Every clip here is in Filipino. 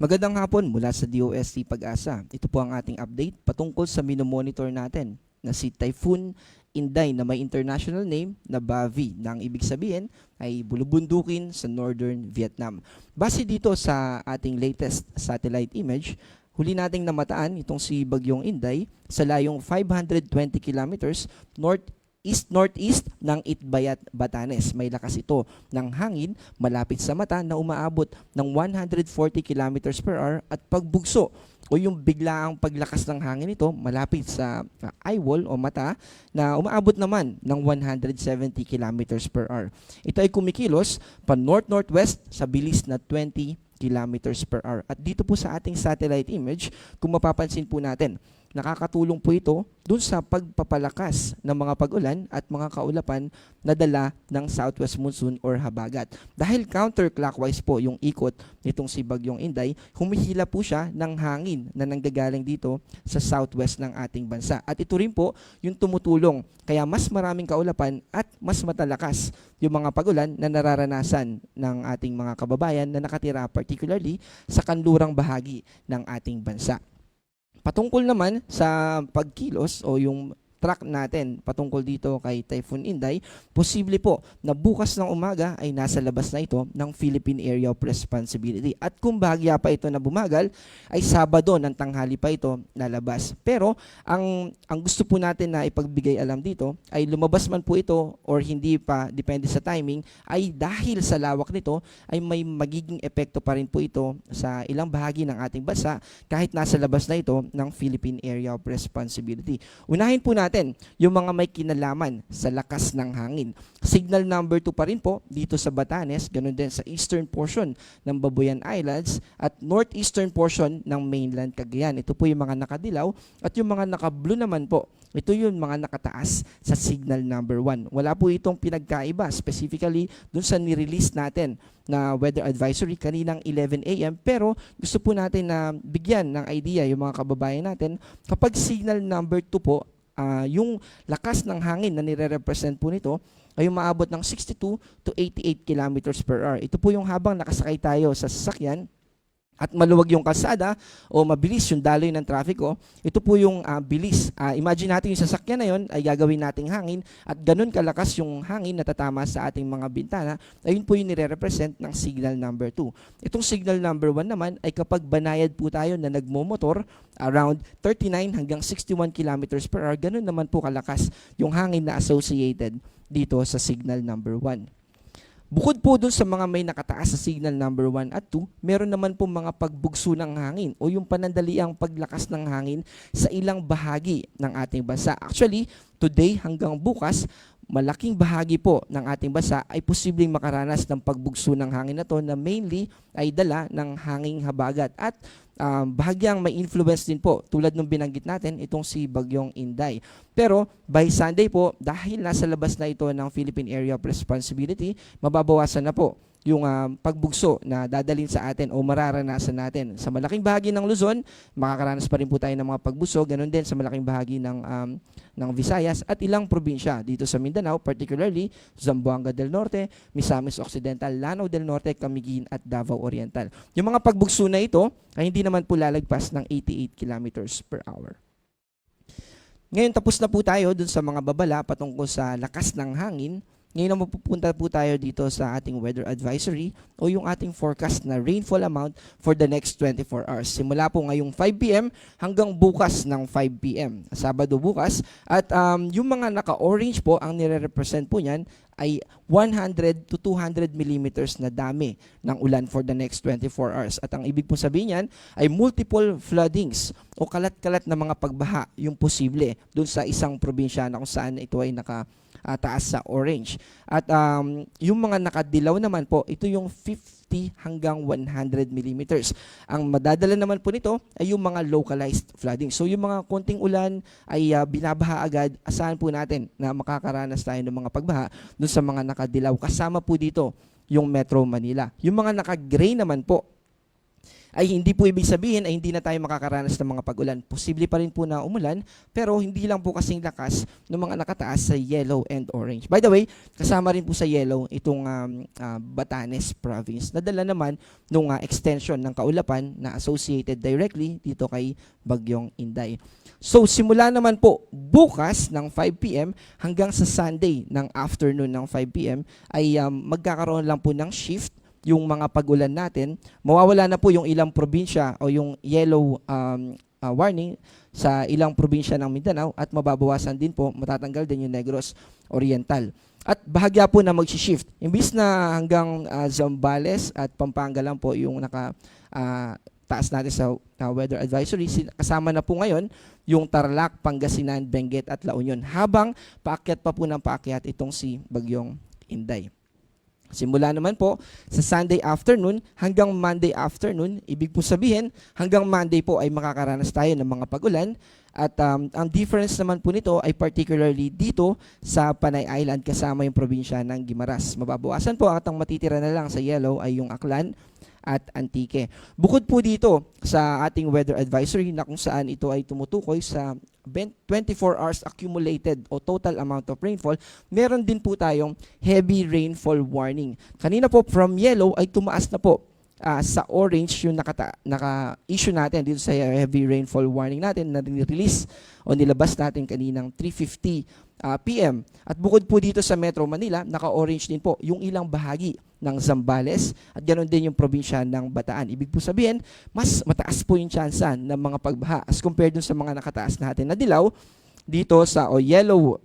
Magandang hapon mula sa DOST Pag-asa. Ito po ang ating update patungkol sa minomonitor natin na si Typhoon Inday na may international name na Bavi na ang ibig sabihin ay bulubundukin sa Northern Vietnam. Base dito sa ating latest satellite image, huli nating namataan itong si Bagyong Inday sa layong 520 kilometers northeast ng Itbayat, Batanes. May lakas ito ng hangin malapit sa mata na umaabot ng 140 kilometers per hour at pagbugso o yung biglaang paglakas ng hangin nito malapit sa eyewall o mata na umaabot naman ng 170 kilometers per hour. Ito ay kumikilos pa north-northwest sa bilis na 20 kilometers per hour. At dito po sa ating satellite image, kung mapapansin po natin, nakakatulong po ito dun sa pagpapalakas ng mga pag-ulan at mga kaulapan na dala ng southwest monsoon or habagat. Dahil counterclockwise po yung ikot nitong si Bagyong Inday, humihila po siya ng hangin na nanggagaling dito sa southwest ng ating bansa. At ito rin po yung tumutulong kaya mas maraming kaulapan at mas matalakas yung mga pag-ulan na nararanasan ng ating mga kababayan na nakatira particularly sa kanlurang bahagi ng ating bansa. Patungkol naman sa pagkilos o yung track natin patungkol dito kay Typhoon Inday, posible po na bukas ng umaga ay nasa labas na ito ng Philippine Area of Responsibility. At kung bahagya pa ito na bumagal, ay Sabado ng tanghali pa ito lalabas. Pero ang gusto po natin na ipagbigay alam dito ay lumabas man po ito or hindi pa, depende sa timing, ay dahil sa lawak nito ay may magiging epekto pa rin po ito sa ilang bahagi ng ating bansa kahit nasa labas na ito ng Philippine Area of Responsibility. Unahin po natin yung mga may kinalaman sa lakas ng hangin. Signal number 2 pa rin po dito sa Batanes, ganun din sa eastern portion ng Babuyan Islands at northeastern portion ng mainland Cagayan. Ito po yung mga nakadilaw at yung mga naka-blue naman po, ito yung mga nakataas sa signal number 1. Wala po itong pinagkaiba, specifically dun sa nirelease natin na weather advisory kaninang 11 a.m. Pero gusto po natin na bigyan ng idea yung mga kababayan natin kapag signal number 2 po, yung lakas ng hangin na nire-represent po nito ay umaabot ng 62 to 88 kilometers per hour. Ito po yung habang nakasakay tayo sa sasakyan at maluwag yung kalsada o mabilis yung daloy ng trafiko, ito po yung bilis. Imagine natin yung sasakyan na yun ay gagawin nating hangin at ganun kalakas yung hangin na tatama sa ating mga bintana, ayun po yung nire-represent ng signal number 2. Itong signal number 1 naman ay kapag banayad po tayo na nagmomotor around 39 hanggang 61 kilometers per hour, ganun naman po kalakas yung hangin na associated dito sa signal number 1. Bukod po dun sa mga may nakataas sa signal number 1 at 2, meron naman po mga pagbugso ng hangin o yung panandaliang paglakas ng hangin sa ilang bahagi ng ating bansa. Actually, today hanggang bukas, malaking bahagi po ng ating bansa ay posibleng makaranas ng pagbugso ng hangin na to na mainly ay dala ng hanging habagat at bahagyang may influence din po tulad ng binanggit natin itong si Bagyong Inday. Pero by Sunday po, dahil nasa labas na ito ng Philippine Area of Responsibility, mababawasan na po yung pagbugso na dadalhin sa atin o mararanasan natin. Sa malaking bahagi ng Luzon, makakaranas pa rin po tayo ng mga pagbuso, ganun din sa malaking bahagi ng Visayas at ilang probinsya dito sa Mindanao, particularly Zamboanga del Norte, Misamis Occidental, Lanao del Norte, Camiguin at Davao Oriental. Yung mga pagbugso na ito ay hindi naman po lalagpas ng 88 kilometers per hour. Ngayon tapos na po tayo dun sa mga babala patungkol sa lakas ng hangin. Ngayon naman pupunta po tayo dito sa ating weather advisory o yung ating forecast na rainfall amount for the next 24 hours. Simula po ngayong 5 p.m. hanggang bukas ng 5 p.m. Sabado bukas. At yung mga naka-orange po, ang nire-represent po niyan ay 100 to 200 millimeters na dami ng ulan for the next 24 hours. At ang ibig po sabihin niyan ay multiple floodings o kalat-kalat na mga pagbaha yung posible dun sa isang probinsya na kung saan ito ay taas sa orange. At yung mga nakadilaw naman po, ito yung 50 hanggang 100 millimeters. Ang madadala naman po nito ay yung mga localized flooding. So yung mga konting ulan ay binabaha agad, asahan po natin na makakaranas tayo ng mga pagbaha dun sa mga nakadilaw. Kasama po dito yung Metro Manila. Yung mga naka-gray naman po, ay hindi po ibig sabihin ay hindi na tayo makakaranas ng mga pag-ulan. Posible pa rin po na umulan, pero hindi lang po kasing lakas ng mga nakataas sa yellow and orange. By the way, kasama rin po sa yellow itong Batanes province. Nadala naman nung extension ng kaulapan na associated directly dito kay Bagyong Inday. So simula naman po bukas ng 5 p.m. hanggang sa Sunday ng afternoon ng 5 p.m. ay magkakaroon lang po ng shift yung mga pag-ulan natin. Mawawala na po yung ilang probinsya o yung yellow warning sa ilang probinsya ng Mindanao at mababawasan din po, matatanggal din yung Negros Oriental. At bahagya po na mag-shift. Imbis na hanggang Zambales at Pampanga lang po yung taas natin sa weather advisory, kasama na po ngayon yung Tarlac, Pangasinan, Benguet at La Union. Habang paakyat pa po ng paakyat itong si Bagyong Inday. Simula naman po sa Sunday afternoon hanggang Monday afternoon, ibig po sabihin hanggang Monday po ay makakaranas tayo ng mga pag-ulan at ang difference naman po nito ay particularly dito sa Panay Island kasama yung probinsya ng Guimaras. Mababawasan po at ang matitira na lang sa yellow ay yung Aklan at Antique. Bukod po dito sa ating weather advisory na kung saan ito ay tumutukoy sa 24 hours accumulated o total amount of rainfall, meron din po tayong heavy rainfall warning. Kanina po from yellow ay tumaas na po sa orange yung naka-issue natin dito sa heavy rainfall warning natin na release o nilabas natin kaninang 3:50 p.m. At bukod po dito sa Metro Manila, naka-orange din po yung ilang bahagi ng Zambales at ganoon din yung probinsya ng Bataan. Ibig po sabihin, mas mataas po yung tsansa ng mga pagbaha as compared dun sa mga nakataas natin na dilaw dito sa yellow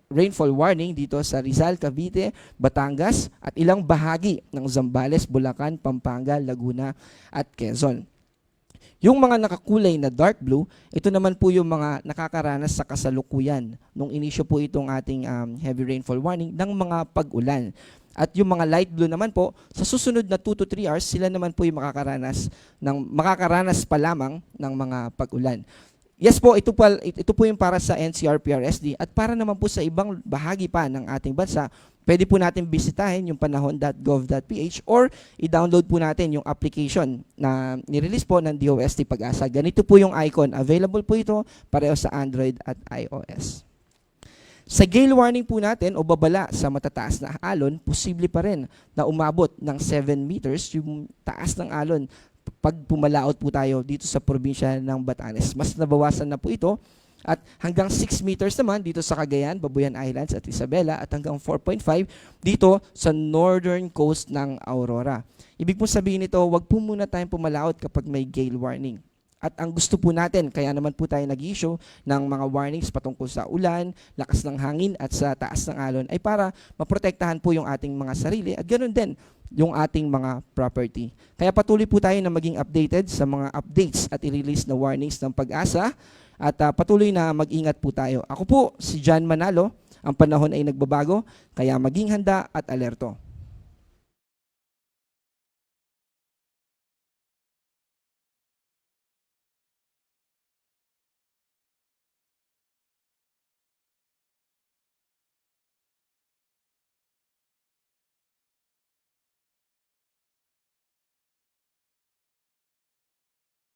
rainfall warning dito sa Rizal, Cavite, Batangas at ilang bahagi ng Zambales, Bulacan, Pampanga, Laguna at Quezon. Yung mga nakakulay na dark blue, ito naman po yung mga nakakaranas sa kasalukuyan nung inisyo po itong ating heavy rainfall warning ng mga pag-ulan. At yung mga light blue naman po, sa susunod na 2 to 3 hours, sila naman po yung makakaranas pa lamang ng mga pag-ulan. Yes po, ito po yung para sa NCR-PRSD at para naman po sa ibang bahagi pa ng ating bansa, pwede po natin bisitahin yung panahon.gov.ph or i-download po natin yung application na nirelease po ng DOST Pag-asa. Ganito po yung icon. Available po ito pareho sa Android at iOS. Sa gale warning po natin o babala sa matataas na alon, posible pa rin na umabot ng 7 meters yung taas ng alon pag pumalaot po tayo dito sa probinsya ng Batanes. Mas nabawasan na po ito at hanggang 6 meters naman dito sa Cagayan, Babuyan Islands at Isabela at hanggang 4.5 dito sa northern coast ng Aurora. Ibig po sabihin nito, wag po muna tayong pumalaot kapag may gale warning. At ang gusto po natin, kaya naman po tayo nag-issue ng mga warnings patungkol sa ulan, lakas ng hangin at sa taas ng alon ay para maprotektahan po yung ating mga sarili at ganoon din yung ating mga property. Kaya patuloy po tayo na maging updated sa mga updates at i-release na warnings ng Pag-asa at patuloy na mag-ingat po tayo. Ako po si John Manalo, ang panahon ay nagbabago, kaya maging handa at alerto.